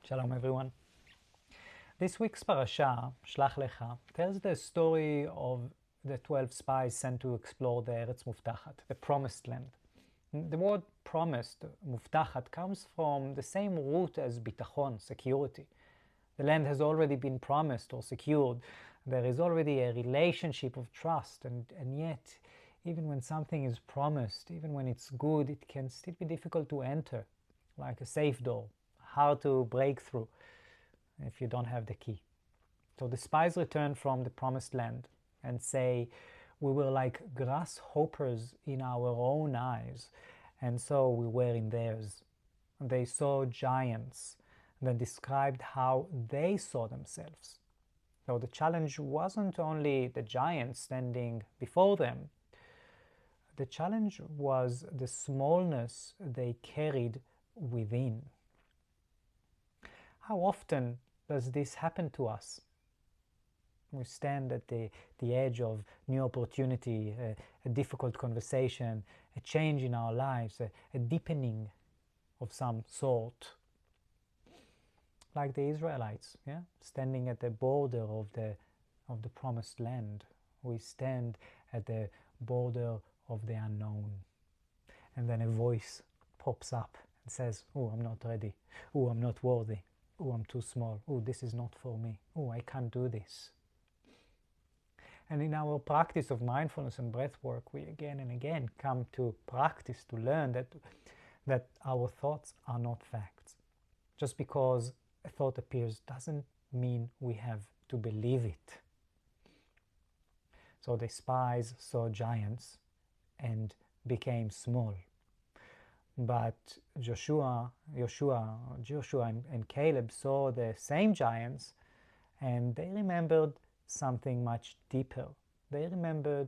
Shalom everyone. This week's parasha, Shlach Lecha, tells the story of the 12 spies sent to explore the Eretz Muftachat, the promised land. The word promised, Muftachat, comes from the same root as bitachon, security. The land has already been promised or secured. There is already a relationship of trust, and yet, even when something is promised, even when it's good, it can still be difficult to enter, like a safe door, hard to break through if you don't have the key. So the spies return from the promised land and say, we were like grasshoppers in our own eyes, and so we were in theirs. They saw giants, then described how they saw themselves. So the challenge wasn't only the giants standing before them. The challenge was the smallness they carried within. How often does this happen to us? We stand at the edge of new opportunity, a difficult conversation, a change in our lives, a deepening of some sort. Like the Israelites, standing at the border of the promised land. We stand at the border of the unknown. And then a voice pops up and says, oh, I'm not ready. Oh, I'm not worthy. Oh, I'm too small. Oh, this is not for me. Oh, I can't do this. And in our practice of mindfulness and breath work, we again and again come to practice to learn that our thoughts are not facts. Just because a thought appears doesn't mean we have to believe it. So the spies saw giants and became small. But Joshua and Caleb saw the same giants, and they remembered something much deeper. They remembered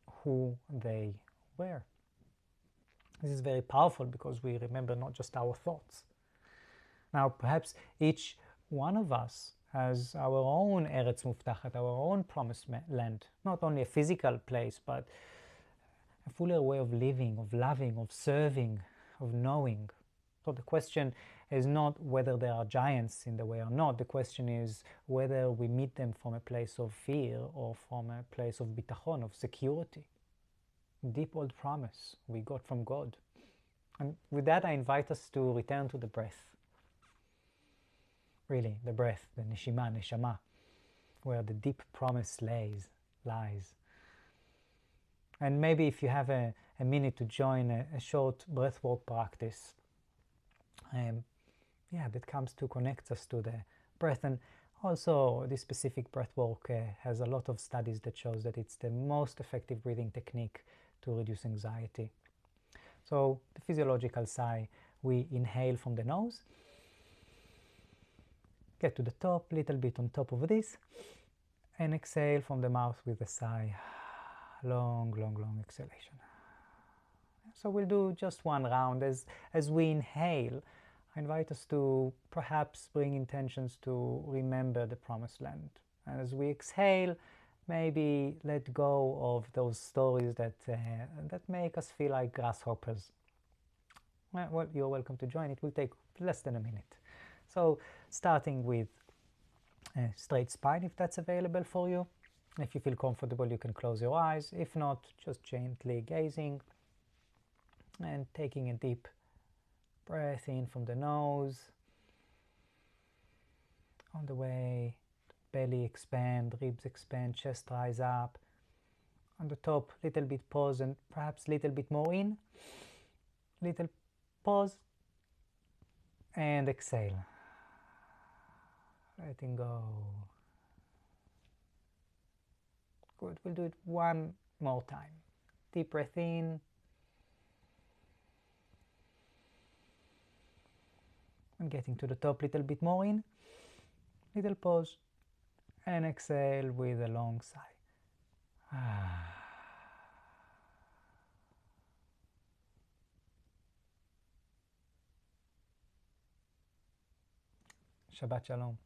who they were. This is very powerful because we remember not just our thoughts. Now, perhaps each one of us has our own Eretz Muftachat, our own promised land, not only a physical place, but a fuller way of living, of loving, of serving, of knowing. So the question is not whether there are giants in the way or not. The question is whether we meet them from a place of fear or from a place of bitachon, of security. Deep old promise we got from God. And with that, I invite us to return to the breath. Really, the breath, the neshama, where the deep promise lies. And maybe if you have a minute to join a short breathwork practice, that comes to connect us to the breath. And also this specific breathwork has a lot of studies that shows that it's the most effective breathing technique to reduce anxiety. So the physiological sigh, we inhale from the nose, get to the top, little bit on top of this, and exhale from the mouth with a sigh. Long exhalation. So we'll do just one round. As we inhale, I invite us to perhaps bring intentions to remember the promised land. And as we exhale, maybe let go of those stories that make us feel like grasshoppers. Well, you're welcome to join. It will take less than a minute. So starting with a straight spine, if that's available for you. If you feel comfortable, you can close your eyes. If not, just gently gazing and taking a deep breath in from the nose. On the way, belly expand, ribs expand, chest rise up. On the top, little bit pause and perhaps little bit more in. Little pause and exhale. Letting go. Good, we'll do it one more time. Deep breath in. And getting to the top, little bit more in. Little pause. And exhale with a long sigh. Shabbat Shalom.